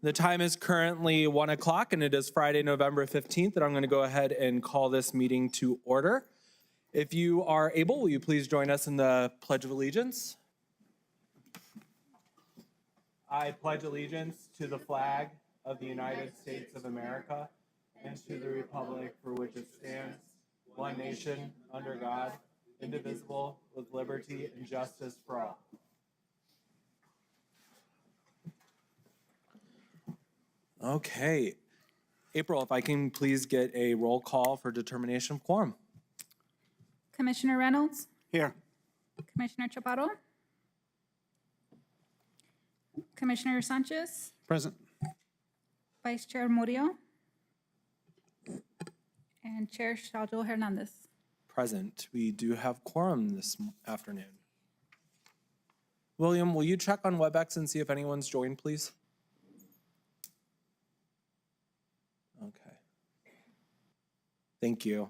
The time is currently 1 o'clock and it is Friday, November 15th, and I'm going to go ahead and call this meeting to order. If you are able, will you please join us in the Pledge of Allegiance? I pledge allegiance to the flag of the United States of America and to the republic for which it stands, one nation, under God, indivisible, with liberty and justice for all. Okay. April, if I can please get a roll call for determination of quorum. Commissioner Reynolds, Here. Commissioner Chaparro, Commissioner Sanchez, Present. Vice Chair Murillo, and Chair Shajo Hernandez. Present. We do have quorum this afternoon. William, will you check on WebEx and see if anyone's joined, please? Okay. Thank you.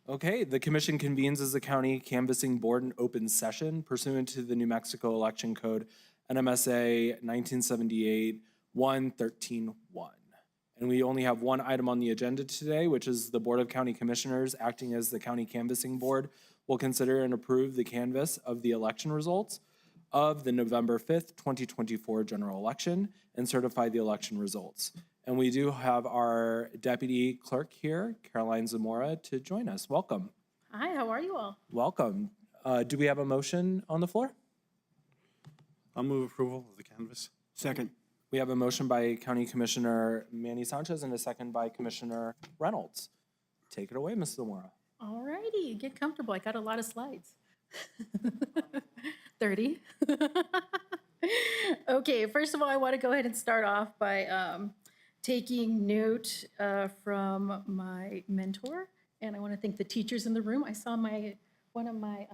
Okay, the commission convenes as the county canvassing board in open session pursuant to the New Mexico Election Code, NMSA 1978-113-1. And we only have one item on the agenda today, which is the Board of County Commissioners acting as the county canvassing board will consider and approve the canvass of the election results of the November 5th, 2024 general election and certify the election results. And we do have our deputy clerk here, Caroline Zamora, to join us. Welcome. Hi, how are you all? Welcome. Do we have a motion on the floor? I'll move approval of the canvas. Second. We have a motion by County Commissioner Manny Sanchez and a second by Commissioner Reynolds. Take it away, Ms. Zamora. All righty, get comfortable. I got a lot of slides. 30. Okay, first of all, I want to go ahead and start off by taking note from my mentor, and I want to thank the teachers in the room. I saw one of my,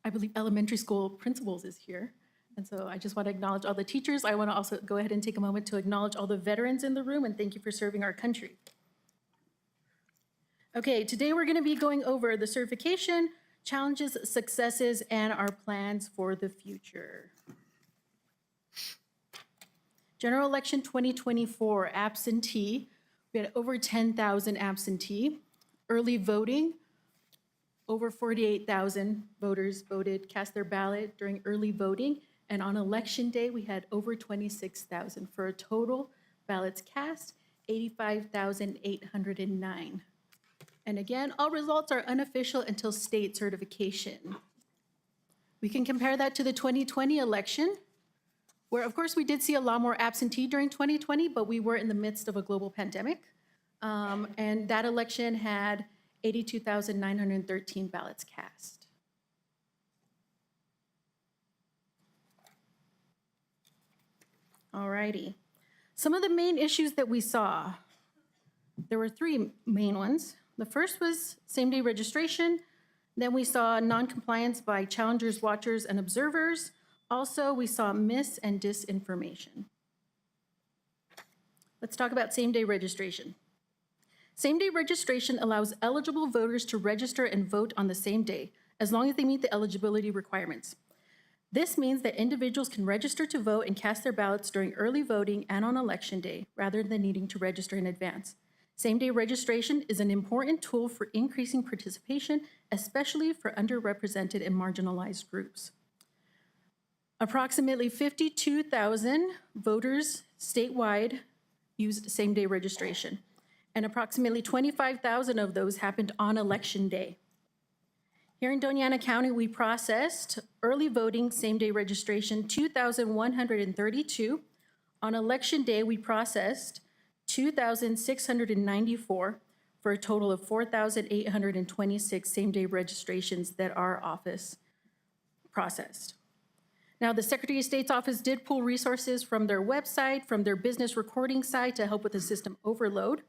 I believe, elementary school principals is here. And so I just want to acknowledge all the teachers. I want to also go ahead and take a moment to acknowledge all the veterans in the room and thank you for serving our country. Okay, today we're going to be going over the certification, challenges, successes, and our plans for the future. General election 2024, absentee. We had over 10,000 absentee. Early voting, over 48,000 voters cast their ballot during early voting. And on election day, we had over 26,000 for a total ballots cast, 85,809. And again, all results are unofficial until state certification. We can compare that to the 2020 election, where of course we did see a lot more absentee during 2020, but we were in the midst of a global pandemic. And that election had 82,913 ballots cast. All righty. Some of the main issues that we saw, there were three main ones. The first was same-day registration. Then we saw non-compliance by challengers, watchers, and observers. Also, we saw mis- and disinformation. Let's talk about same-day registration. Same-day registration allows eligible voters to register and vote on the same day, as long as they meet the eligibility requirements. This means that individuals can register to vote and cast their ballots during early voting and on election day, rather than needing to register in advance. Same-day registration is an important tool for increasing participation, especially for underrepresented and marginalized groups. Approximately 52,000 voters statewide used same-day registration, and approximately 25,000 of those happened on election day. Here in Doña County, we processed early voting same-day registration 2,132. On election day, we processed 2,694 for a total of 4,826 same-day registrations that our office processed. Now, the Secretary of State's office did pull resources from their website, from their business recording site to help with the system overload.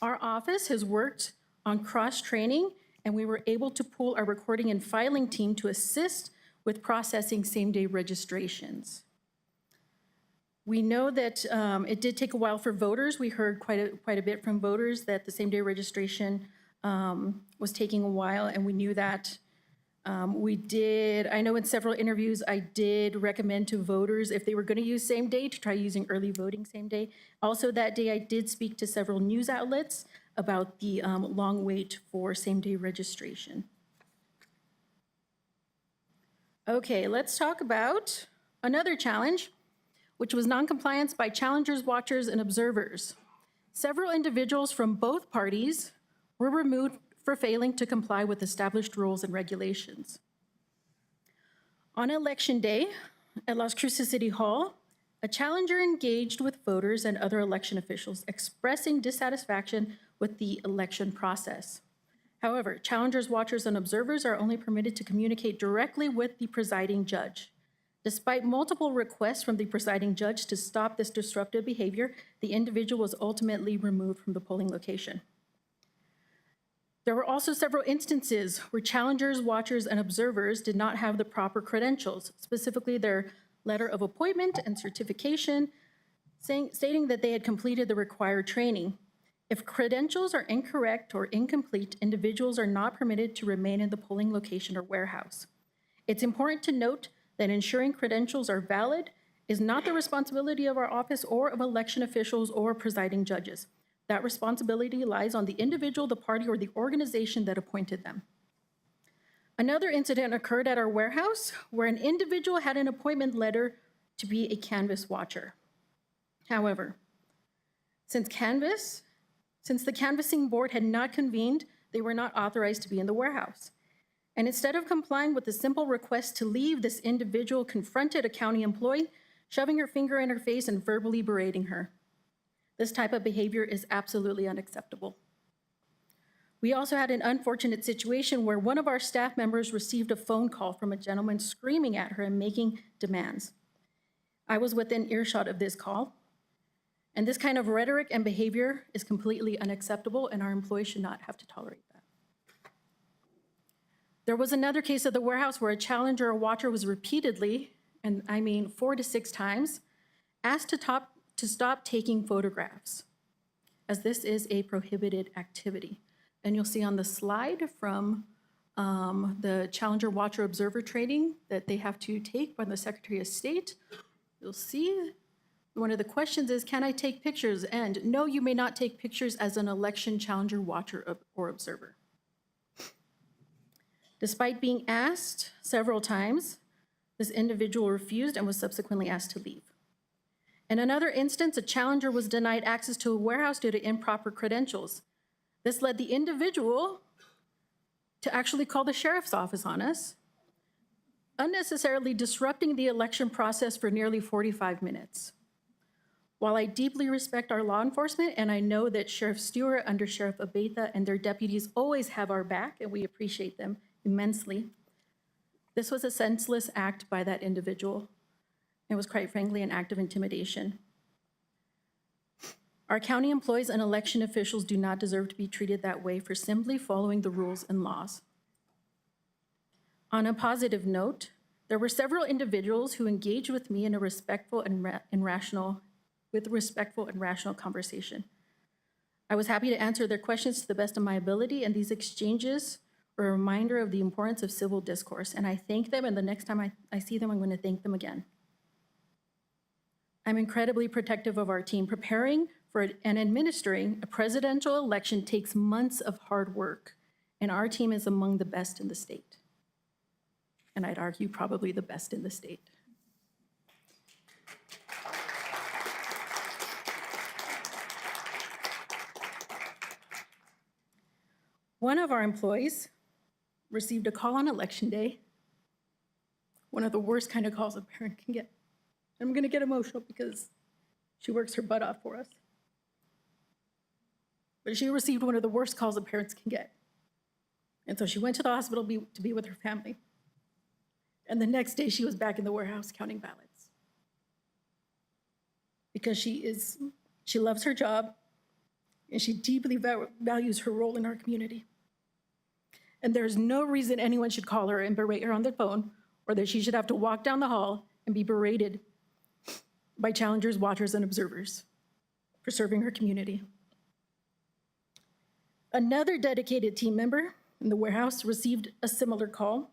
Our office has worked on cross-training, and we were able to pool our recording and filing team to assist with processing same-day registrations. We know that it did take a while for voters. We heard quite a bit from voters that the same-day registration was taking a while, and we knew that I know in several interviews, I did recommend to voters if they were going to use same day to try using early voting same day. Also that day, I did speak to several news outlets about the long wait for same day registration. Okay, let's talk about another challenge, which was noncompliance by challengers, watchers, and observers. Several individuals from both parties were removed for failing to comply with established rules and regulations. On Election Day at Las Cruces City Hall, a challenger engaged with voters and other election officials expressing dissatisfaction with the election process. However, challengers, watchers, and observers are only permitted to communicate directly with the presiding judge. Despite multiple requests from the presiding judge to stop this disruptive behavior, the individual was ultimately removed from the polling location. There were also several instances where challengers, watchers, and observers did not have the proper credentials, specifically their letter of appointment and certification, stating that they had completed the required training. If credentials are incorrect or incomplete, individuals are not permitted to remain in the polling location or warehouse. It's important to note that ensuring credentials are valid is not the responsibility of our office or of election officials or presiding judges. That responsibility lies on the individual, the party, or the organization that appointed them. Another incident occurred at our warehouse where an individual had an appointment letter to be a canvass watcher. However, since the canvassing board had not convened, they were not authorized to be in the warehouse. And instead of complying with the simple request to leave, this individual confronted a county employee, shoving her finger in her face and verbally berating her. This type of behavior is absolutely unacceptable. We also had an unfortunate situation where one of our staff members received a phone call from a gentleman screaming at her and making demands. I was within earshot of this call, and this kind of rhetoric and behavior is completely unacceptable, and our employees should not have to tolerate that. There was another case at the warehouse where a challenger or watcher was repeatedly, and I mean 4 to 6 times, asked to stop taking photographs, as this is a prohibited activity. And you'll see on the slide from the Challenger Watcher Observer training that they have to take by the Secretary of State. You'll see one of the questions is, can I take pictures? And no, you may not take pictures as an election challenger, watcher, or observer. Despite being asked several times, this individual refused and was subsequently asked to leave. In another instance, a challenger was denied access to a warehouse due to improper credentials. This led the individual to actually call the sheriff's office on us, unnecessarily disrupting the election process for nearly 45 minutes. While I deeply respect our law enforcement, and I know that Sheriff Stewart, Under Sheriff Abeyta, and their deputies always have our back, and we appreciate them immensely, this was a senseless act by that individual. It was quite frankly an act of intimidation. Our county employees and election officials do not deserve to be treated that way for simply following the rules and laws. On a positive note, there were several individuals who engaged with me in a respectful and rational conversation. I was happy to answer their questions to the best of my ability, and these exchanges were a reminder of the importance of civil discourse, and I thank them, and the next time I see them, I'm going to thank them again. I'm incredibly protective of our team. Preparing for and administering a presidential election takes months of hard work, and our team is among the best in the state. And I'd argue probably the best in the state. One of our employees received a call on election day, one of the worst kind of calls a parent can get. I'm going to get emotional because she works her butt off for us. But she received one of the worst calls that parents can get. And so she went to the hospital to be with her family. And the next day she was back in the warehouse counting ballots. Because she loves her job and she deeply values her role in our community. And there's no reason anyone should call her and berate her on the phone, or that she should have to walk down the hall and be berated by challengers, watchers, and observers for serving her community. Another dedicated team member in the warehouse received a similar call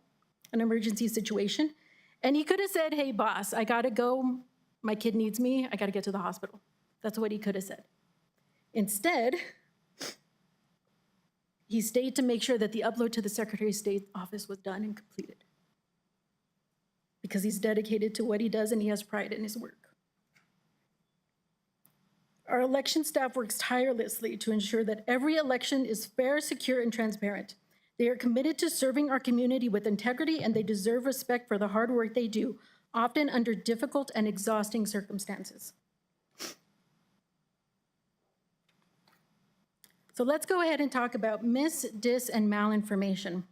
an emergency situation. And he could have said, hey, boss, I gotta go. My kid needs me. I gotta get to the hospital. That's what he could have said. Instead, he stayed to make sure that the upload to the Secretary of State's office was done and completed. Because he's dedicated to what he does and he has pride in his work. Our election staff works tirelessly to ensure that every election is fair, secure, and transparent. They are committed to serving our community with integrity, and they deserve respect for the hard work they do, often under difficult and exhausting circumstances. So let's go ahead and talk about mis, dis, and malinformation.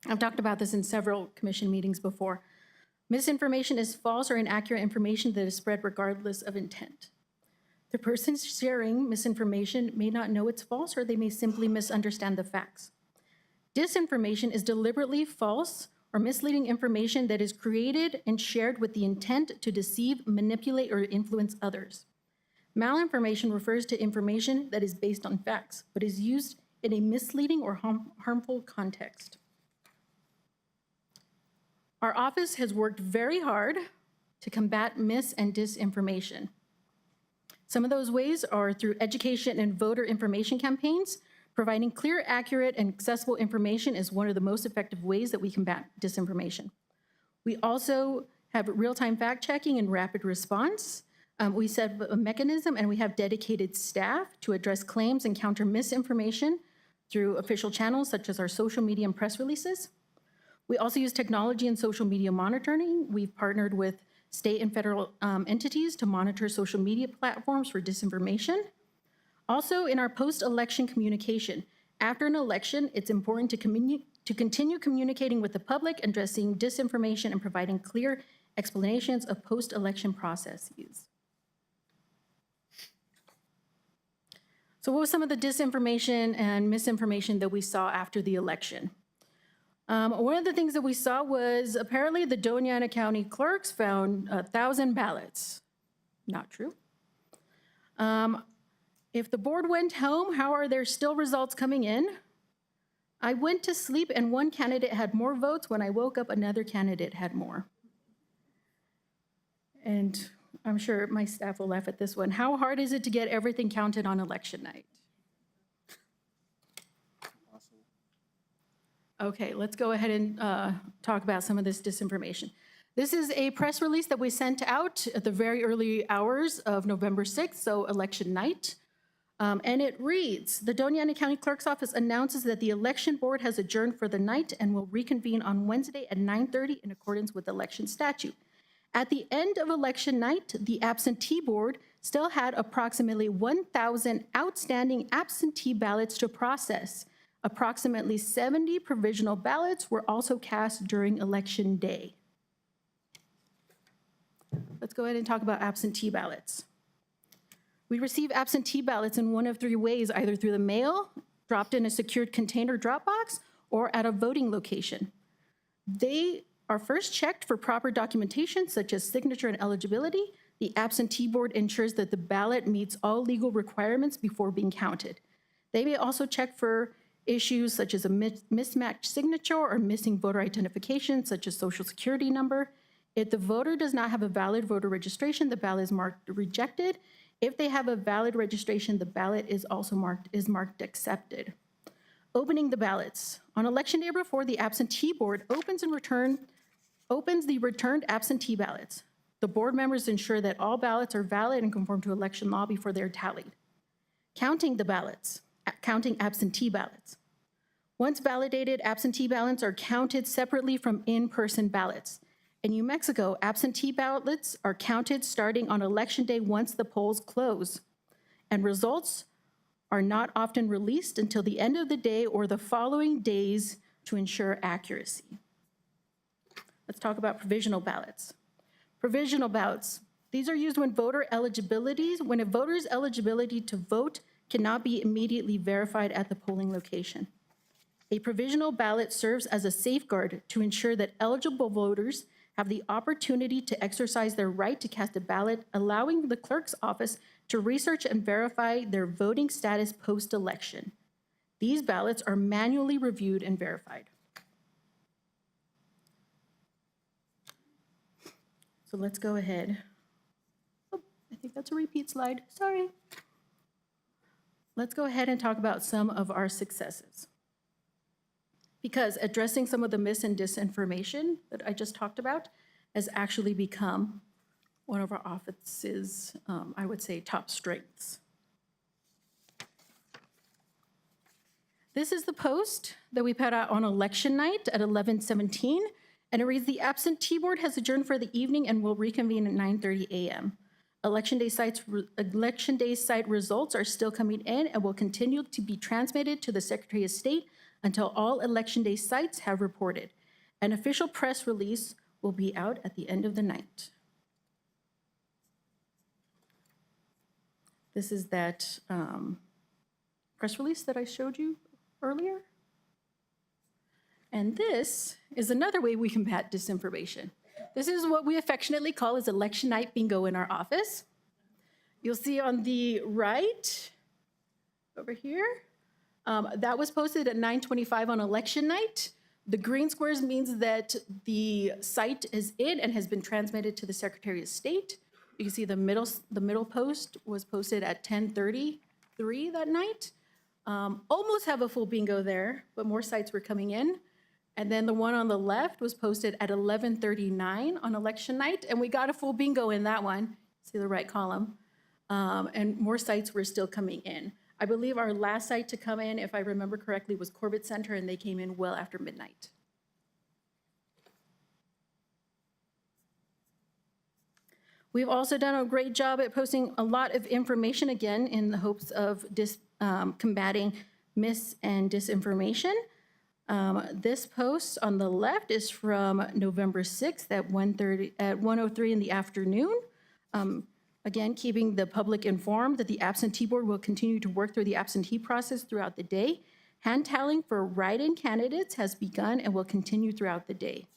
I've talked about this in several commission meetings before. Misinformation is false or inaccurate information that is spread regardless of intent. The person sharing misinformation may not know it's false, or they may simply misunderstand the facts. Disinformation is deliberately false or misleading information that is created and shared with the intent to deceive, manipulate, or influence others. Malinformation refers to information that is based on facts, but is used in a misleading or harmful context. Our office has worked very hard to combat mis and disinformation. Some of those ways are through education and voter information campaigns. Providing clear, accurate, and accessible information is one of the most effective ways that we combat disinformation. We also have real-time fact-checking and rapid response. We set a mechanism and we have dedicated staff to address claims and counter misinformation through official channels such as our social media and press releases. We also use technology and social media monitoring. We've partnered with state and federal entities to monitor social media platforms for disinformation. Also, in our post-election communication, after an election, it's important to continue communicating with the public, addressing disinformation, and providing clear explanations of post-election processes. So what was some of the disinformation and misinformation that we saw after the election? One of the things that we saw was apparently the Doña County clerks found 1,000 ballots. Not true. If the board went home, how are there still results coming in? I went to sleep and one candidate had more votes. When I woke up, another candidate had more. And I'm sure my staff will laugh at this one. How hard is it to get everything counted on election night? Okay, let's go ahead and talk about some of this disinformation. This is a press release that we sent out at the very early hours of November 6th, so election night. And it reads, the Doña County Clerk's Office announces that the election board has adjourned for the night and will reconvene on Wednesday at 9:30 in accordance with election statute. At the end of election night, the absentee board still had approximately 1,000 outstanding absentee ballots to process. Approximately 70 provisional ballots were also cast during election day. Let's go ahead and talk about absentee ballots. We receive absentee ballots in one of three ways, either through the mail, dropped in a secured container drop box, or at a voting location. They are first checked for proper documentation, such as signature and eligibility. The absentee board ensures that the ballot meets all legal requirements before being counted. They may also check for issues such as a mismatched signature or missing voter identification, such as social security number. If the voter does not have a valid voter registration, the ballot is marked rejected. If they have a valid registration, the ballot is also marked accepted. Opening the ballots. On election day before, the absentee board opens the returned absentee ballots. The board members ensure that all ballots are valid and conform to election law before they're tallied. Counting the ballots, counting absentee ballots. Once validated, absentee ballots are counted separately from in-person ballots. In New Mexico, absentee ballots are counted starting on election day once the polls close, and results are not often released until the end of the day or the following days to ensure accuracy. Let's talk about provisional ballots. Provisional ballots. These are used when a voter's eligibility to vote cannot be immediately verified at the polling location. A provisional ballot serves as a safeguard to ensure that eligible voters have the opportunity to exercise their right to cast a ballot, allowing the clerk's office to research and verify their voting status post-election. These ballots are manually reviewed and verified. So let's go ahead. Oh, I think that's a repeat slide, sorry. Let's go ahead and talk about some of our successes. Because addressing some of the mis and disinformation that I just talked about has actually become one of our office's, I would say, top strengths. This is the post that we put out on election night at 11:17, and it reads, "The absentee board has adjourned for the evening and will reconvene at 9:30 a.m. Election day site results are still coming in and will continue to be transmitted to the Secretary of State until all election day sites have reported. An official press release will be out at the end of the night." This is that press release that I showed you earlier. And this is another way we combat disinformation. This is what we affectionately call as election night bingo in our office. You'll see on the right, over here, that was posted at 9:25 on election night. The green squares means that the site is in and has been transmitted to the Secretary of State. You can see the middle post was posted at 10:33 that night. Almost have a full bingo there, but more sites were coming in. And then the one on the left was posted at 11:39 on election night, and we got a full bingo in that one. See the right column. And more sites were still coming in. I believe our last site to come in, if I remember correctly, was Corbett Center, and they came in well after midnight. We've also done a great job at posting a lot of information, again, in the hopes of combating mis and disinformation. This post on the left is from November 6th at 1:03 in the afternoon. Again, keeping the public informed that the absentee board will continue to work through the absentee process throughout the day. Hand tallying for write-in candidates has begun and will continue throughout the day.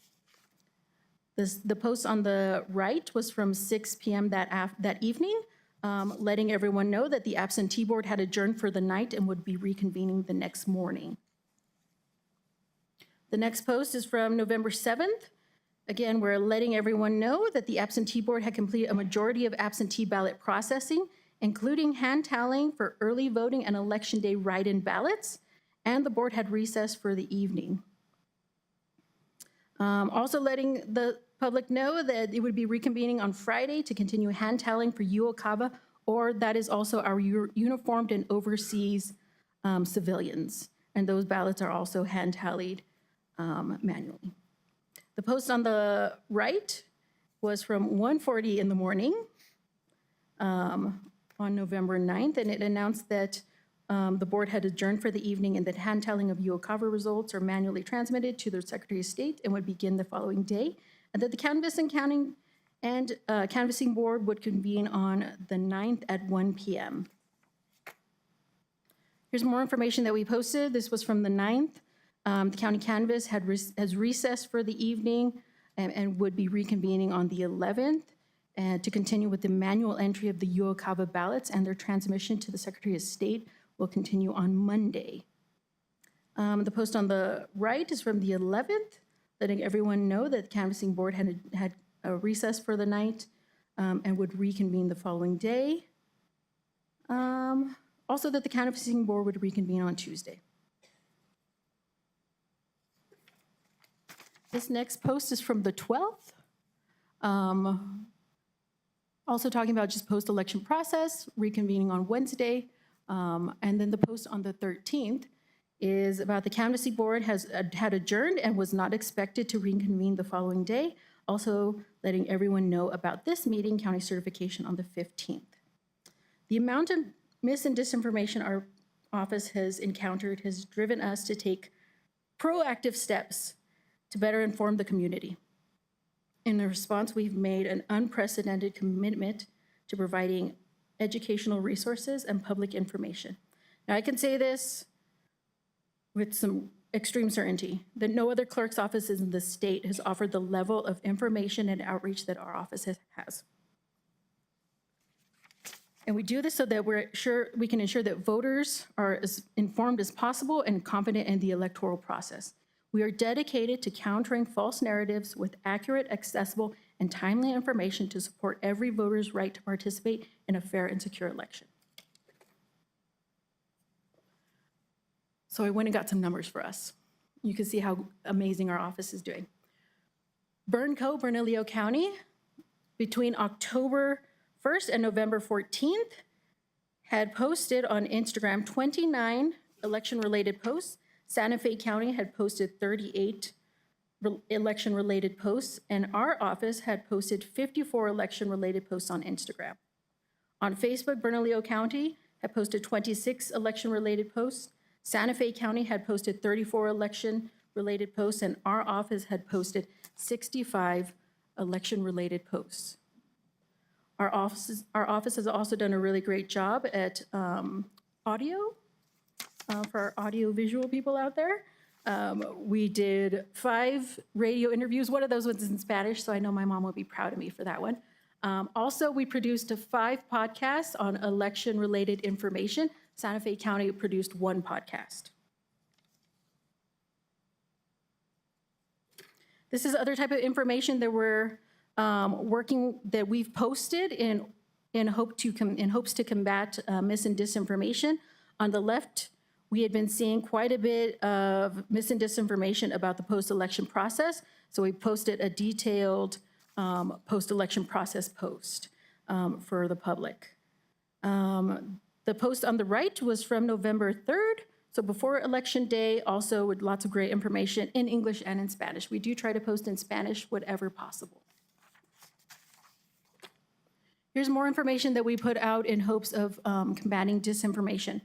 The post on the right was from 6 p.m. that evening, letting everyone know that the absentee board had adjourned for the night and would be reconvening the next morning. The next post is from November 7th. Again, we're letting everyone know that the absentee board had completed a majority of absentee ballot processing, including hand tallying for early voting and election day write-in ballots, and the board had recessed for the evening. Also letting the public know that it would be reconvening on Friday to continue hand tallying for UOCAVA, or that is also our uniformed and overseas civilians. And those ballots are also hand tallied manually. The post on the right was from 1:40 in the morning on November 9th, and it announced that the board had adjourned for the evening and that hand tallying of UOCAVA results are manually transmitted to the Secretary of State and would begin the following day, and that the canvassing board would convene on the 9th at 1 p.m. Here's more information that we posted. This was from the 9th. The county canvass has recessed for the evening and would be reconvening on the 11th and to continue with the manual entry of the UOCAVA ballots, and their transmission to the Secretary of State will continue on Monday. The post on the right is from the 11th, letting everyone know that the canvassing board had a recess for the night and would reconvene the following day. Also that the canvassing board would reconvene on Tuesday. This next post is from the 12th. Also talking about just post-election process, reconvening on Wednesday. And then the post on the 13th is about the canvassing board had adjourned and was not expected to reconvene the following day. Also letting everyone know about this meeting, county certification on the 15th. The amount of mis and disinformation our office has encountered has driven us to take proactive steps to better inform the community. In the response, we've made an unprecedented commitment to providing educational resources and public information. Now, I can say this with some extreme certainty, that no other clerk's office in the state has offered the level of information and outreach that our office has. And we do this so that we can ensure that voters are as informed as possible and confident in the electoral process. We are dedicated to countering false narratives with accurate, accessible, and and timely information to support every voter's right to participate in a fair and secure election. So I went and got some numbers for us. You can see how amazing our office is doing. Bernalillo County, between October 1st and November 14th, had posted on Instagram 29 election-related posts. Santa Fe County had posted 38 election-related posts, and our office had posted 54 election-related posts on Instagram. On Facebook, Bernalillo County had posted 26 election-related posts. Santa Fe County had posted 34 election-related posts, and our office had posted 65 election-related posts. Our office has also done a really great job at audio for our audio-visual people out there. We did 5 radio interviews. One of those was in Spanish, so I know my mom will be proud of me for that one. Also, we produced 5 podcasts on election-related information. Santa Fe County produced 1 podcast. This is other type of information that we're that we've posted in hopes to combat mis and disinformation. On the left, we had been seeing quite a bit of mis and disinformation about the post-election process, so we posted a detailed post-election process post for the public. The post on the right was from November 3rd, so before Election Day, also with lots of great information in English and in Spanish. We do try to post in Spanish whenever possible. Here's more information that we put out in hopes of combating disinformation.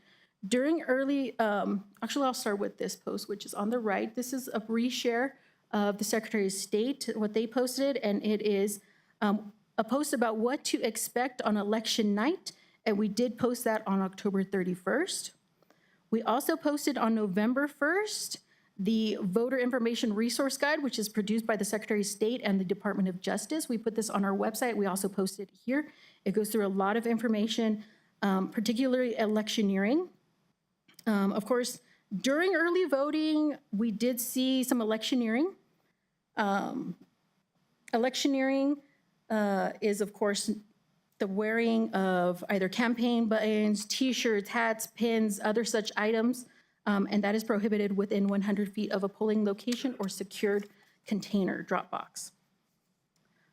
During early, actually I'll start with this post, which is on the right. This is a reshare of the Secretary of State, what they posted, and it is a post about what to expect on election night, and we did post that on October 31st. We also posted on November 1st the Voter Information Resource Guide, which is produced by the Secretary of State and the Department of Justice. We put this on our website. We also posted it here. It goes through a lot of information, particularly electioneering. Of course, during early voting, we did see some electioneering. Electioneering is, of course, the wearing of either campaign buttons, T-shirts, hats, pins, other such items, and that is prohibited within 100 feet of a polling location or secured container drop box.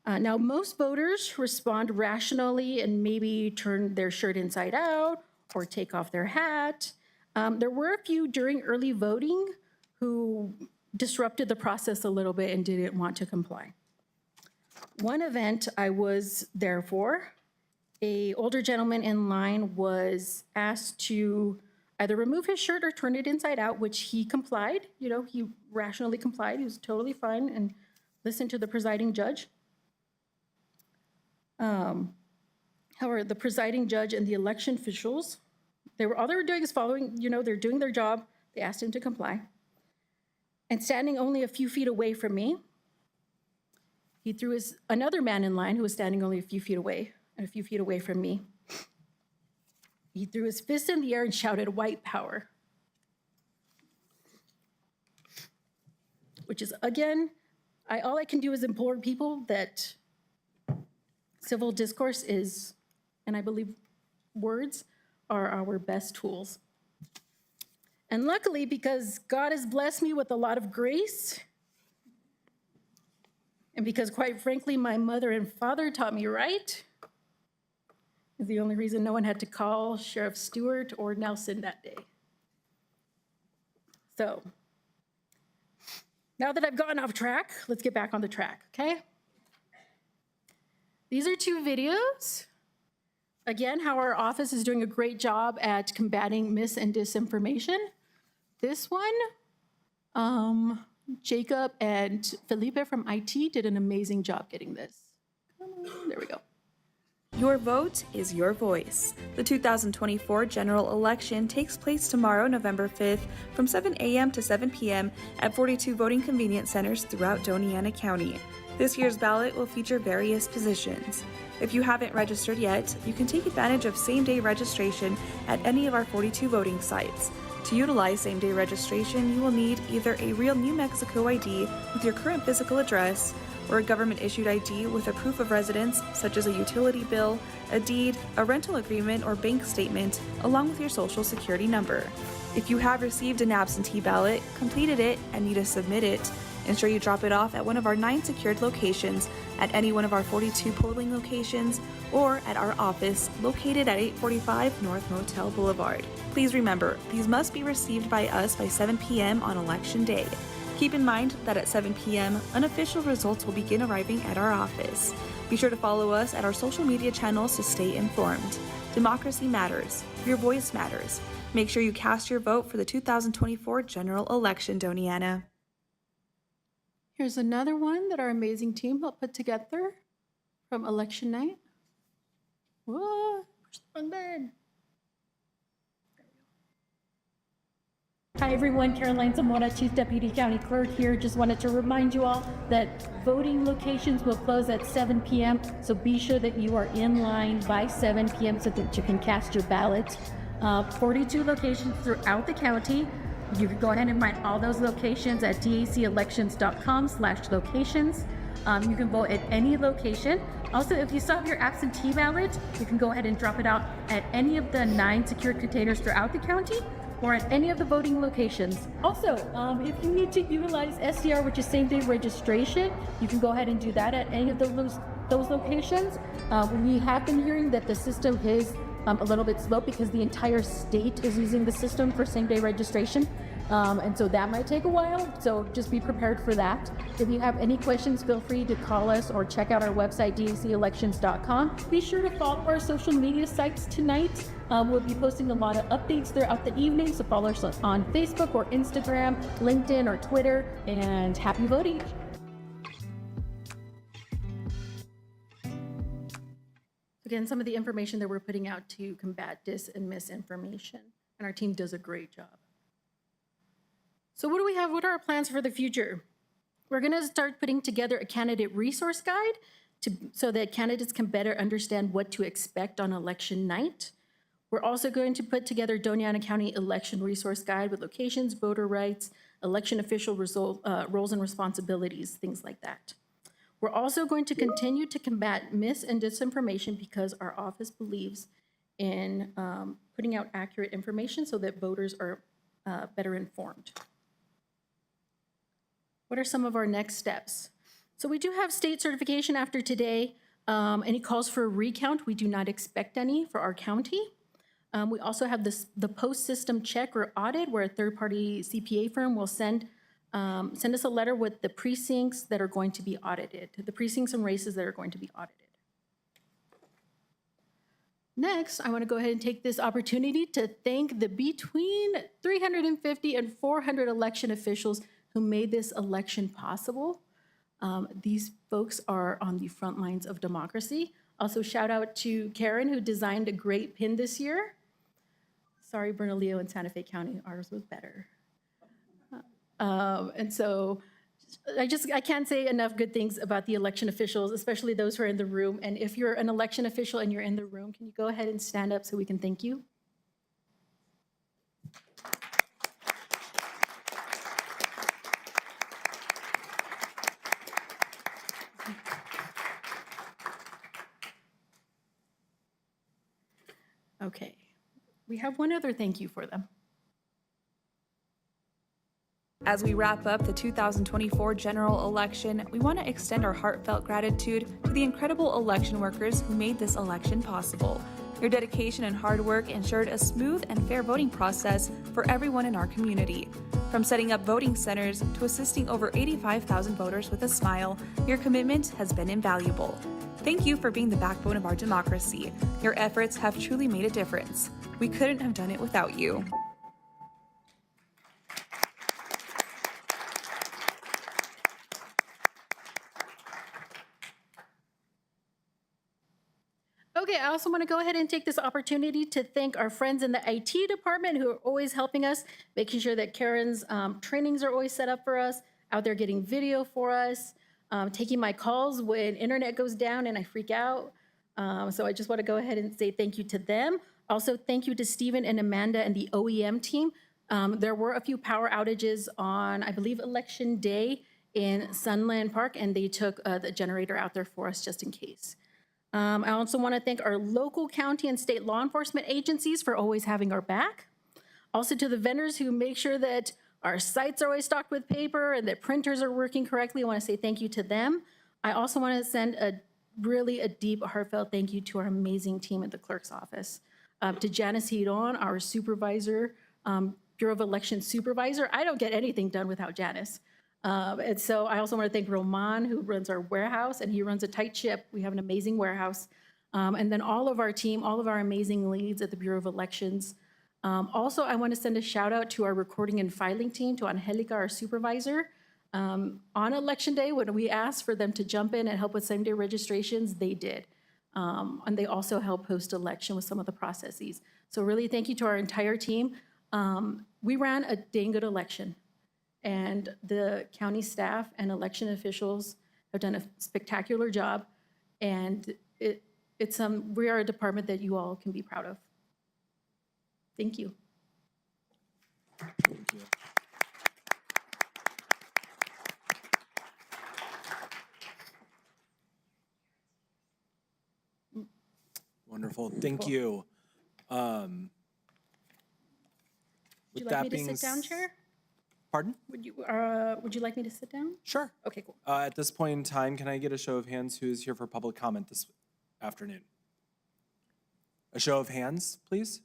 Now, most voters respond rationally and maybe turn their shirt inside out or take off their hat. There were a few during early voting who disrupted the process a little bit and didn't want to comply. One event I was there for, an older gentleman in line was asked to either remove his shirt or turn it inside out, which he complied. You know, he rationally complied. He was totally fine and listened to the presiding judge. However, the presiding judge and the election officials, all they were doing is following, they're doing their job. They asked him to comply. And standing only a few feet away from me, he threw another man in line who was standing only a few feet away from me. He threw his fist in the air and shouted, "White power." Which is, again, all I can do is implore people that civil discourse is, and I believe words are our best tools. And luckily, because God has blessed me with a lot of grace, and because, quite frankly, my mother and father taught me right, is the only reason no one had to call Sheriff Stewart or Nelson that day. So, now that I've gotten off track, let's get back on the track, okay? These are 2 videos. Again, how our office is doing a great job at combating mis and disinformation. This one, Jacob and Felipe from IT did an amazing job getting this. Come on, there we go. Your vote is your voice. The 2024 general election takes place tomorrow, November 5th, from 7 a.m. to 7 p.m. at 42 voting convenience centers throughout Doña County. This year's ballot will feature various positions. If you haven't registered yet, you can take advantage of same-day registration at any of our 42 voting sites. To utilize same-day registration, you will need either a real New Mexico ID with your current physical address or a government-issued ID with a proof of residence, such as a utility bill, a deed, a rental agreement, or bank statement, along with your social security number. If you have received an absentee ballot, completed it, and need to submit it, ensure you drop it off at one of our 9 secured locations, at any one of our 42 polling locations, or at our office located at 845 North Motel Boulevard. Please remember, these must be received by us by 7 p.m. on Election Day. Keep in mind that at 7 p.m., unofficial results will begin arriving at our office. Be sure to follow us at our social media channels to stay informed. Democracy matters. Your voice matters. Make sure you cast your vote for the 2024 general election, Doña. Here's another one that our amazing team helped put together from election night. Whoa, where's the wrong bed? Hi everyone, Caroline Zamora, Chief Deputy County Clerk here. Just wanted to remind you all that voting locations will close at 7 p.m. So be sure that you are in line by 7 p.m. so that you can cast your ballot. 42 locations throughout the county. You can go ahead and find all those locations at dacelections.com/locations. You can vote at any location. Also, if you still have your absentee ballot, you can go ahead and drop it out at any of the 9 secured containers throughout the county or at any of the voting locations. Also, if you need to utilize SDR, which is same-day registration, you can go ahead and do that at any of those locations. We have been hearing that the system is a little bit slow because the entire state is using the system for same-day registration. And so that might take a while, so just be prepared for that. If you have any questions, feel free to call us or check out our website, dacelections.com. Be sure to follow our social media sites tonight. We'll be posting a lot of updates throughout the evening, so follow us on Facebook or Instagram, LinkedIn or Twitter, and happy voting. Again, some of the information that we're putting out to combat dis and misinformation, and our team does a great job. So what do we have? What are our plans for the future? We're going to start putting together a candidate resource guide so that candidates can better understand what to expect on election night. We're also going to put together Doña County Election Resource Guide with locations, voter rights, election official roles and responsibilities, things like that. We're also going to continue to combat mis and disinformation because our office believes in putting out accurate information so that voters are better informed. What are some of our next steps? So we do have state certification after today. Any calls for a recount, we do not expect any for our county. We also have the post-system check or audit where a third-party CPA firm will send us a letter with the precincts that are going to be audited, the precincts and races that are going to be audited. Next, I want to go ahead and take this opportunity to thank the between 350 and 400 election officials who made this election possible. These folks are on the front lines of democracy. Also, shout out to Karen, who designed a great pin this year. Sorry, Bernalillo and Santa Fe County, ours was better. And so I can't say enough good things about the election officials, especially those who are in the room. And if you're an election official and you're in the room, can you go ahead and stand up so we can thank you? Okay, we have one other thank you for them. As we wrap up the 2024 general election, we want to extend our heartfelt gratitude to the incredible election workers who made this election possible. Your dedication and hard work ensured a smooth and fair voting process for everyone in our community. From setting up voting centers to assisting over 85,000 voters with a smile, your commitment has been invaluable. Thank you for being the backbone of our democracy. Your efforts have truly made a difference. We couldn't have done it without you. Okay, I also want to go ahead and take this opportunity to thank our friends in the IT department who are always helping us, making sure that Karen's trainings are always set up for us, out there getting video for us, taking my calls when internet goes down and I freak out. So I just want to go ahead and say thank you to them. Also, thank you to Stephen and Amanda and the OEM team. There were a few power outages on, I believe, Election Day, in Sunland Park, and they took the generator out there for us just in case. I also want to thank our local county and state law enforcement agencies for always having our back. Also to the vendors who make sure that our sites are always stocked with paper and that printers are working correctly. I want to say thank you to them. I also want to send a deep, heartfelt thank you to our amazing team at the clerk's office. To Janice Hedon, our supervisor, Bureau of Elections supervisor. I don't get anything done without Janice. And so I also want to thank Roman, who runs our warehouse, and he runs a tight ship. We have an amazing warehouse. And then all of our team, all of our amazing leads at the Bureau of Elections. Also, I want to send a shout out to our recording and filing team, to Angelica, our supervisor. On Election Day, when we asked for them to jump in and help with same-day registrations, they did. And they also helped post-election with some of the processes. So really, thank you to our entire team. We ran a dang good election. And the county staff and election officials have done a spectacular job. And we are a department that you all can be proud of. Thank you. Thank you. Wonderful. Thank you. Would you like me to sit down, Chair? Pardon? Would you like me to sit down? Sure. Okay, cool. At this point in time, can I get a show of hands who is here for public comment this afternoon? A show of hands, please.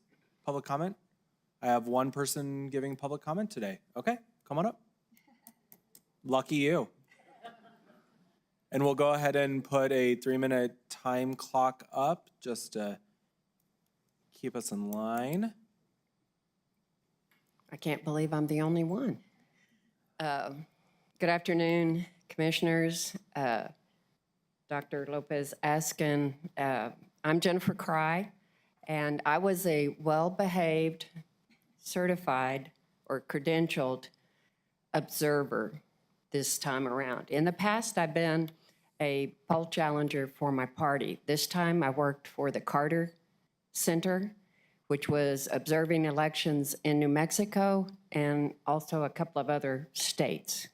Public comment. I have one person giving public comment today. Okay, come on up. Lucky you. And we'll go ahead and put a 3-minute time clock up just to keep us in line. I can't believe I'm the only one. Good afternoon, commissioners. Dr. Lopez Askin. I'm Jennifer Cry, and I was a well-behaved, certified, or credentialed observer this time around. In the past, I've been a poll challenger for my party. This time, I worked for the Carter Center, which was observing elections in New Mexico and also a couple of other states.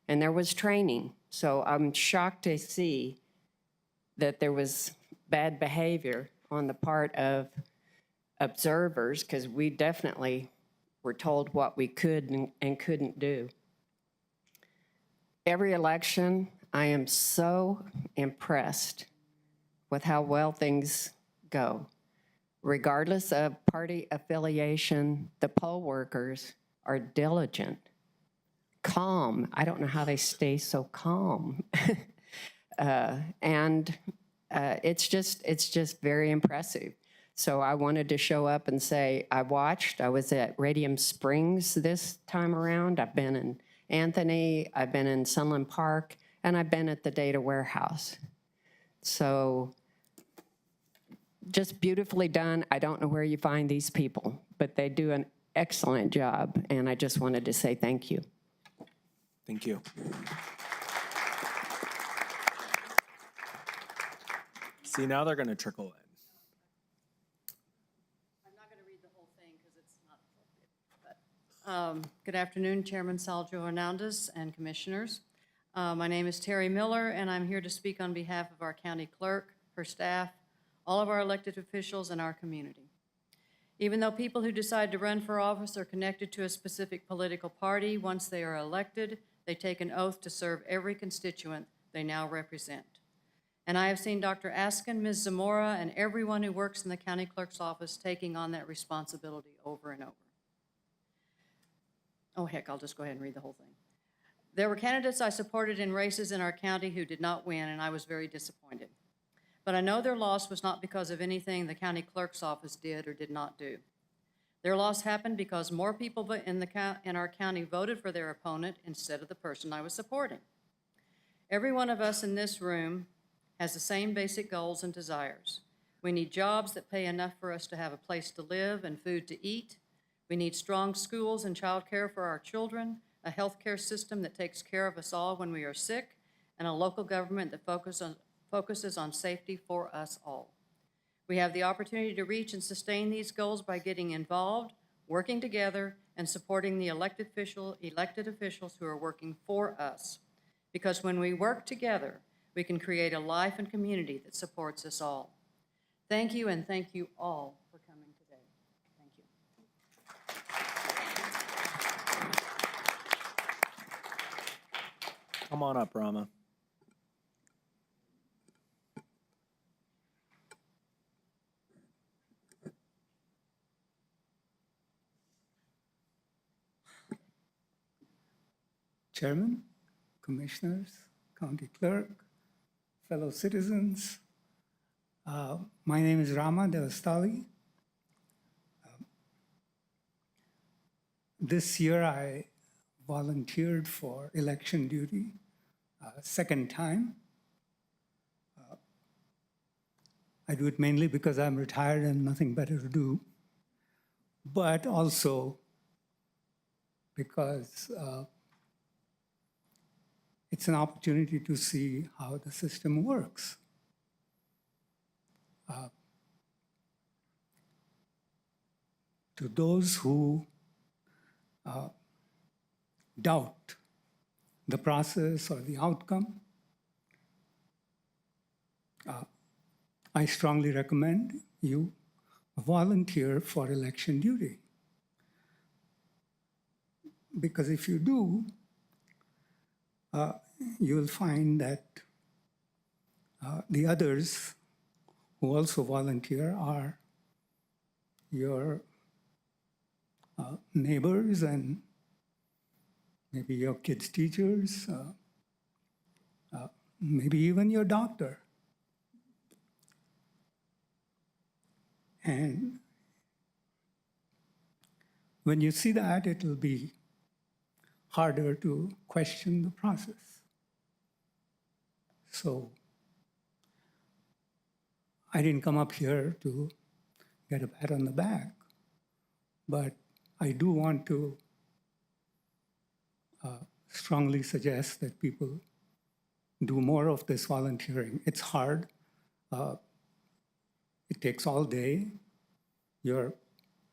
And there was training. So I'm shocked to see that there was bad behavior on the part of observers, because we definitely were told what we could and couldn't do. Every election, I am so impressed with how well things go. Regardless of party affiliation, the poll workers are diligent, calm. I don't know how they stay so calm. It's just very impressive. So I wanted to show up and say, I watched. I was at Radium Springs this time around. I've been in Anthony, I've been in Sunland Park, and I've been at the data warehouse. So just beautifully done. I don't know where you find these people, but they do an excellent job, and I just wanted to say thank you. Thank you. See, now they're going to trickle in. I'm not going to read the whole thing because it's not appropriate. But good afternoon, Chairman Saljo Hernandez and Commissioners. My name is Terry Miller, and I'm here to speak on behalf of our county clerk, her staff, all of our elected officials, and our community. Even though people who decide to run for office are connected to a specific political party, once they are elected, they take an oath to serve every constituent they now represent. And I have seen Dr. Askin, Ms. Zamora, and everyone who works in the county clerk's office taking on that responsibility over and over. Oh, heck, I'll just go ahead and read the whole thing. There were candidates I supported in races in our county who did not win, and I was very disappointed. But I know their loss was not because of anything the county clerk's office did or did not do. Their loss happened because more people in our county voted for their opponent instead of the person I was supporting. Every one of us in this room has the same basic goals and desires. We need jobs that pay enough for us to have a place to live and food to eat. We need strong schools and child care for our children, a health care system that takes care of us all when we are sick, and a local government that focuses on safety for us all. We have the opportunity to reach and sustain these goals by getting involved, working together, and supporting the elected officials who are working for us. Because when we work together, we can create a life and community that supports us all. Thank you, and thank you all for coming today. Thank you. Come on up, Rama. Chairman, Commissioners, County Clerk, fellow citizens. My name is Rama Devastali. This year I volunteered for election duty, second time. I do it mainly because I'm retired and nothing better to do, but also because it's an opportunity to see how the system works. To those who doubt the process or the outcome, I strongly recommend you volunteer for election duty. Because if you do, you'll find that the others who also volunteer are your neighbors and maybe your kids' teachers, maybe even your doctor. And when you see that, it will be harder to question the process. So I didn't come up here to get a pat on the back, but I do want to strongly suggest that people do more of this volunteering. It's hard. It takes all day. You're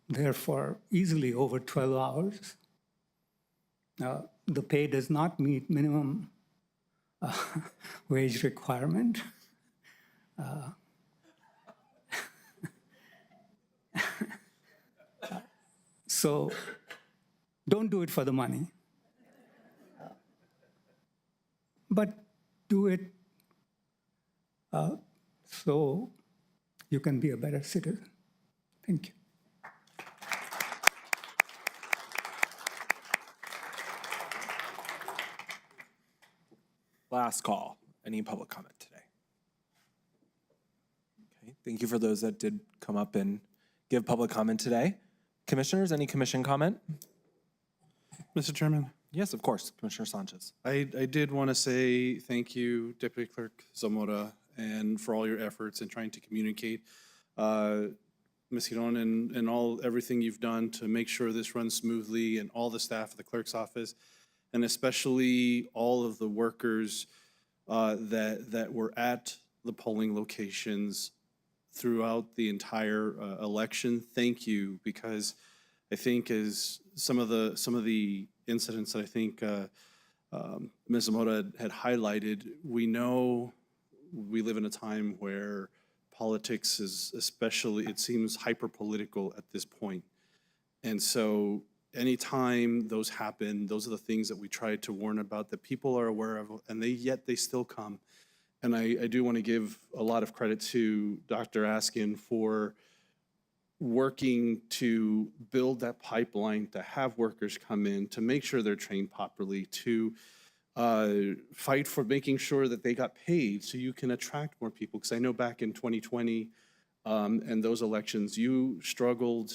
there for easily over 12 hours. The pay does not meet minimum wage requirement. So don't do it for the money, but do it so you can be a better citizen. Thank you. Last call. Any public comment today? Okay, thank you for those that did come up and give public comment today. Commissioners, any commission comment? Mr. Chairman, Yes, of course, Commissioner Sanchez. I did want to say thank you, Deputy Clerk Zamora, and for all your efforts in trying to communicate. Ms. Giron, and everything you've done to make sure this runs smoothly, and all the staff at the clerk's office, and especially all of the workers that were at the polling locations throughout the entire election. Thank you, because I think as some of the incidents that I think Ms. Zamora had highlighted, we know we live in a time where politics is especially, it seems, hyper-political at this point. And so anytime those happen, those are the things that we try to warn about, that people are aware of, and yet they still come. And I do want to give a lot of credit to Dr. Askin for working to build that pipeline, to have workers come in, to make sure they're trained properly, to fight for making sure that they got paid so you can attract more people. Because I know back in 2020 and those elections, you struggled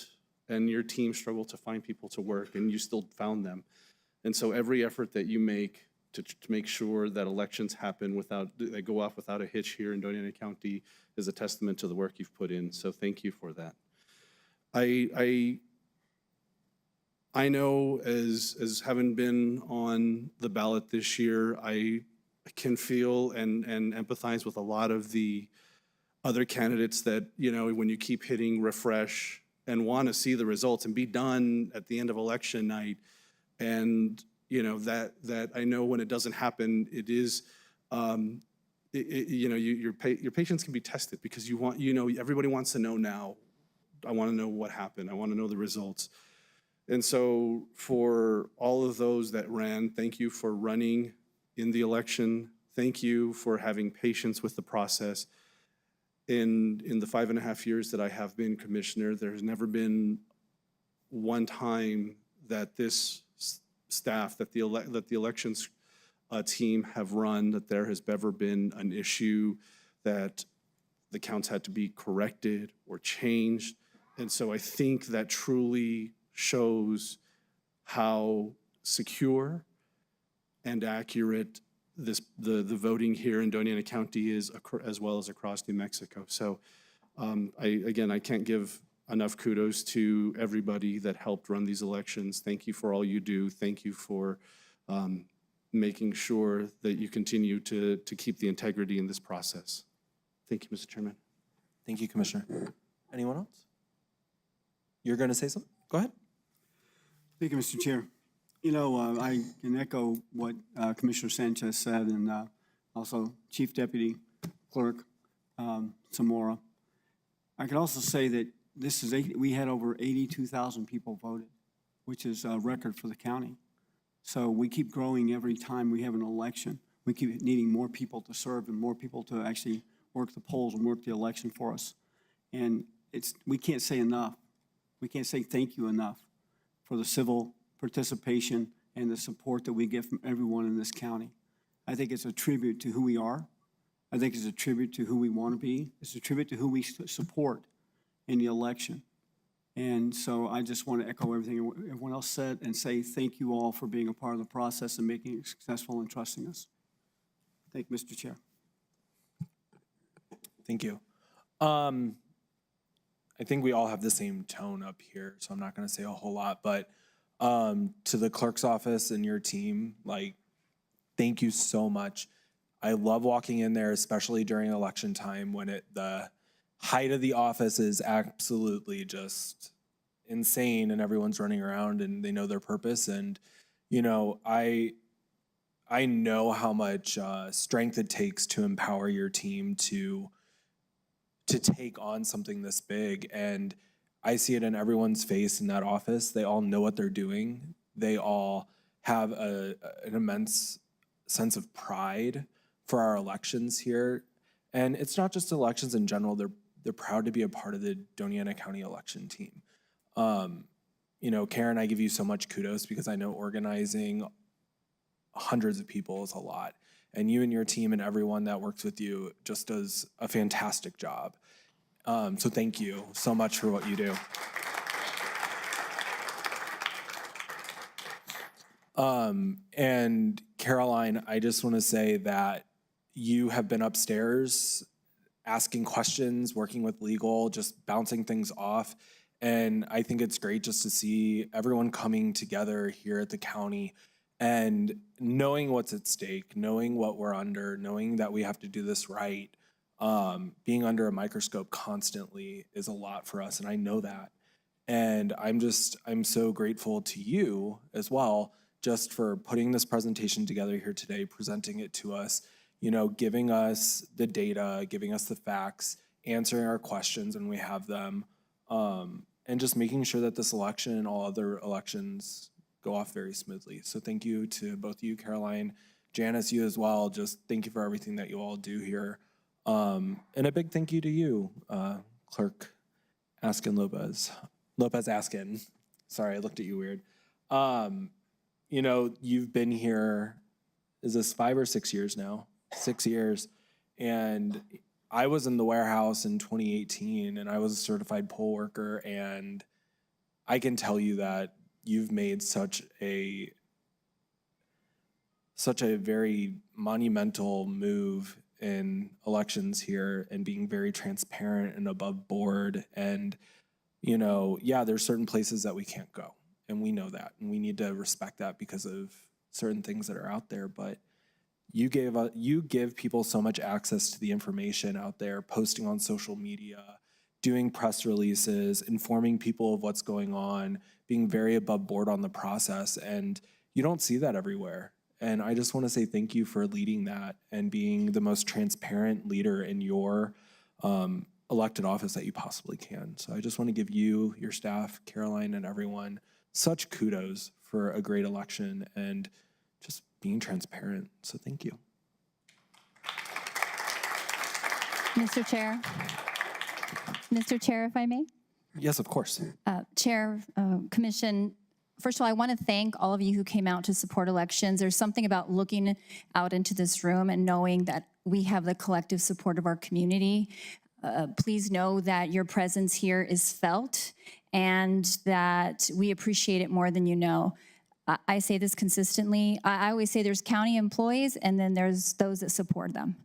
and your team struggled to find people to work, and you still found them. And so every effort that you make to make sure that elections happen they go off without a hitch here in Doña County is a testament to the work you've put in. So thank you for that. I know as having been on the ballot this year, I can feel and empathize with a lot of the other candidates that, you know, when you keep hitting refresh and want to see the results and be done at the end of election night, and you know, that I know when it doesn't happen, it is, you know, your patience can be tested because you know, everybody wants to know now. I want to know what happened. I want to know the results. And so for all of those that ran, thank you for running in the election. Thank you for having patience with the process. In the 5.5 years that I have been commissioner, there has never been one time that this staff, that the elections team have run, that there has ever been an issue that the counts had to be corrected or changed. And so I think that truly shows how secure and accurate the voting here in Doña County is, as well as across New Mexico. So I can't give enough kudos to everybody that helped run these elections. Thank you for all you do. Thank you for making sure that you continue to keep the integrity in this process. Thank you, Mr. Chairman. Thank you, Commissioner. Anyone else? You're going to say something? Go ahead. Thank you, Mr. Chair. You know, I can echo what Commissioner Sanchez said, and also Chief Deputy Clerk Zamora. I can also say that we had over 82,000 people voted, which is a record for the county. So we keep growing every time we have an election. We keep needing more people to serve and more people to actually work the polls and work the election for us. And we can't say enough. We can't say thank you enough for the civil participation and the support that we get from everyone in this county. I think it's a tribute to who we are. I think it's a tribute to who we want to be. It's a tribute to who we support in the election. And so I just want to echo everything everyone else said and say thank you all for being a part of the process and making it successful and trusting us. Thank you, Mr. Chair. Thank you. I think we all have the same tone up here, so I'm not going to say a whole lot, but to the clerk's office and your team, like, thank you so much. I love walking in there, especially during election time when the height of the office is absolutely just insane and everyone's running around and they know their purpose. And, you know, I know how much strength it takes to empower your team to take on something this big. And I see it in everyone's face in that office. They all know what they're doing. They all have an immense sense of pride for our elections here. And it's not just elections in general. They're proud to be a part of the Doña County election team. You know, Karen, I give you so much kudos because I know organizing hundreds of people is a lot. And you and your team and everyone that works with you just does a fantastic job. So thank you so much for what you do. And Caroline, I just want to say that you have been upstairs asking questions, working with legal, just bouncing things off. And I think it's great just to see everyone coming together here at the county and knowing what's at stake, knowing what we're under, knowing that we have to do this right. Being under a microscope constantly is a lot for us, and I know that. And I'm so grateful to you as well, just for putting this presentation together here today, presenting it to us, you know, giving us the data, giving us the facts, answering our questions when we have them, and just making sure that this election and all other elections go off very smoothly. So thank you to both of you, Caroline, Janice, you as well. Just thank you for everything that you all do here. And a big thank you to you, Clerk Lopez Askin. Sorry, I looked at you weird. You know, you've been here, is this 5 or 6 years now? 6 years. And I was in the warehouse in 2018 and I was a certified poll worker, and I can tell you that you've made such a very monumental move in elections here and being very transparent and above board. And, you know, yeah, there's certain places that we can't go, and we know that, and we need to respect that because of certain things that are out there. But you give people so much access to the information out there, posting on social media, doing press releases, informing people of what's going on, being very above board on the process. And, you don't see that everywhere. And I just want to say thank you for leading that and being the most transparent leader in your elected office that you possibly can. So I just want to give you, your staff, Caroline, and everyone such kudos for a great election and just being transparent. So thank you. Mr. Chair. Mr. Chair, if I may. Yes, of course. Chair, Commission, first of all, I want to thank all of you who came out to support elections. There's something about looking out into this room and knowing that we have the collective support of our community. Please know that your presence here is felt and that we appreciate it more than you know. I say this consistently. I always say there's county employees and then there's those that support them,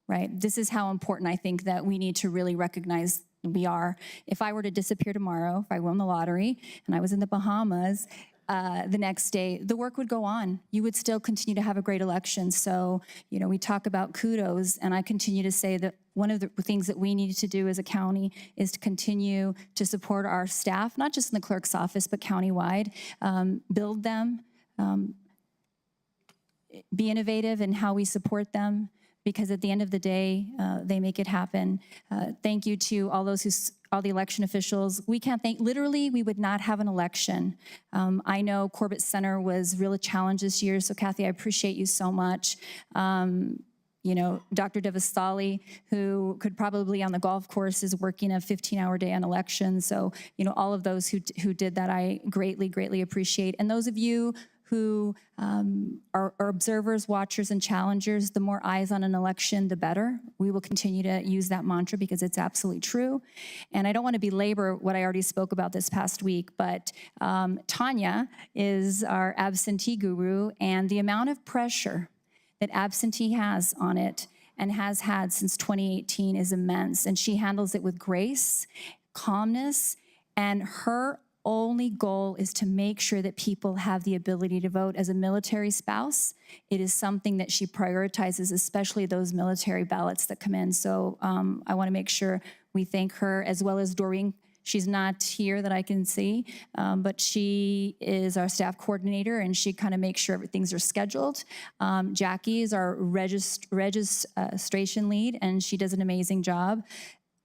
right? This is how important I think that we need to really recognize we are. If I were to disappear tomorrow, if I won the lottery and I was in the Bahamas the next day, the work would go on. You would still continue to have a great election. So, you know, we talk about kudos, and I continue to say that one of the things that we need to do as a county is to continue to support our staff, not just in the clerk's office, but countywide, build them, be innovative in how we support them, because at the end of the day, they make it happen. Thank you to all those all the election officials. We can't thank, literally, we would not have an election. I know Corbett Center was really challenged this year, so Kathy, I appreciate you so much. You know, Dr. Devastali, who could probably on the golf course is working a 15-hour day on elections. So, you know, all of those who did that, I greatly, greatly appreciate. And those of you who are observers, watchers, and challengers, the more eyes on an election, the better. We will continue to use that mantra because it's absolutely true. And I don't want to belabor what I already spoke about this past week, but Doña is our absentee guru, and the amount of pressure that absentee has on it and has had since 2018 is immense. And she handles it with grace, calmness, and her only goal is to make sure that people have the ability to vote. As a military spouse, it is something that she prioritizes, especially those military ballots that come in. So I want to make sure we thank her, as well as Doreen. She's not here that I can see, but she is our staff coordinator, and she kind of makes sure things are scheduled. Jackie is our registration lead, and she does an amazing job.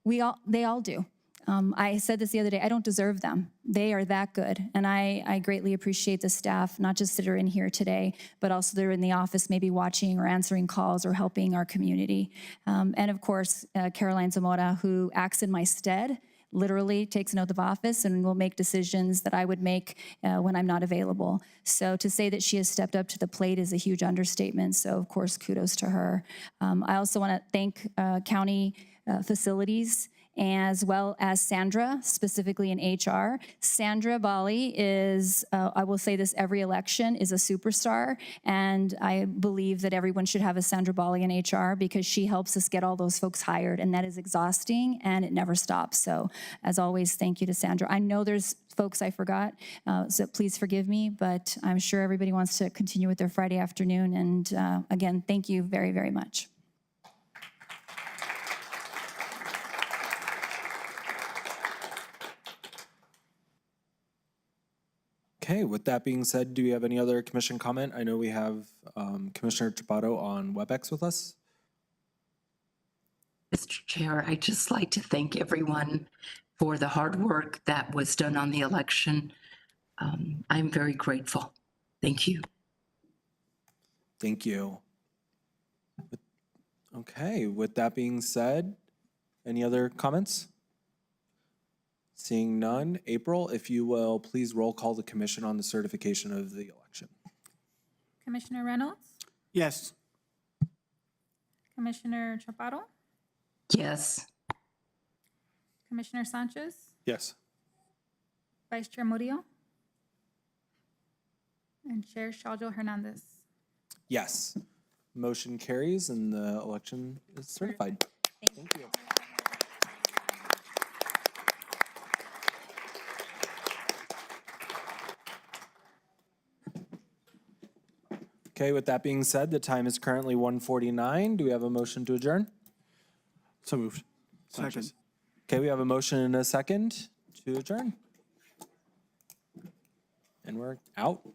They all do. I said this the other day, I don't deserve them. They are that good. And I greatly appreciate the staff, not just that are in here today, but also that are in the office, maybe watching or answering calls or helping our community. And of course, Caroline Zamora, who acts in my stead, literally takes an oath of office and will make decisions that I would make when I'm not available. So to say that she has stepped up to the plate is a huge understatement. So of course, kudos to her. I also want to thank county facilities, as well as Sandra, specifically in HR. Sandra Bali is, I will say this every election, is a superstar, and I believe that everyone should have a Sandra Bali in HR because she helps us get all those folks hired, and that is exhausting, and it never stops. So as always, thank you to Sandra. I know there's folks I forgot, so please forgive me, but I'm sure everybody wants to continue with their Friday afternoon, and again, thank you very, very much. Okay, with that being said, do we have any other commission comment? I know we have Commissioner Chaparro on WebEx with us. Mr. Chair, I'd just like to thank everyone for the hard work that was done on the election. I'm very grateful. Thank you. Thank you. Okay, with that being said, any other comments? Seeing none, April, if you will, please roll call the commission on the certification of the election. Commissioner Reynolds, Yes. Commissioner Chaparro, Yes. Commissioner Sanchez, Yes. Vice Chair Murillo, and Chair Shaljo Hernandez. Yes. Motion carries and the election is certified. Thank you. Okay, with that being said, the time is currently 1:49. Do we have a motion to adjourn? So moved. Second. Okay, we have a motion and a second to adjourn. And we're out.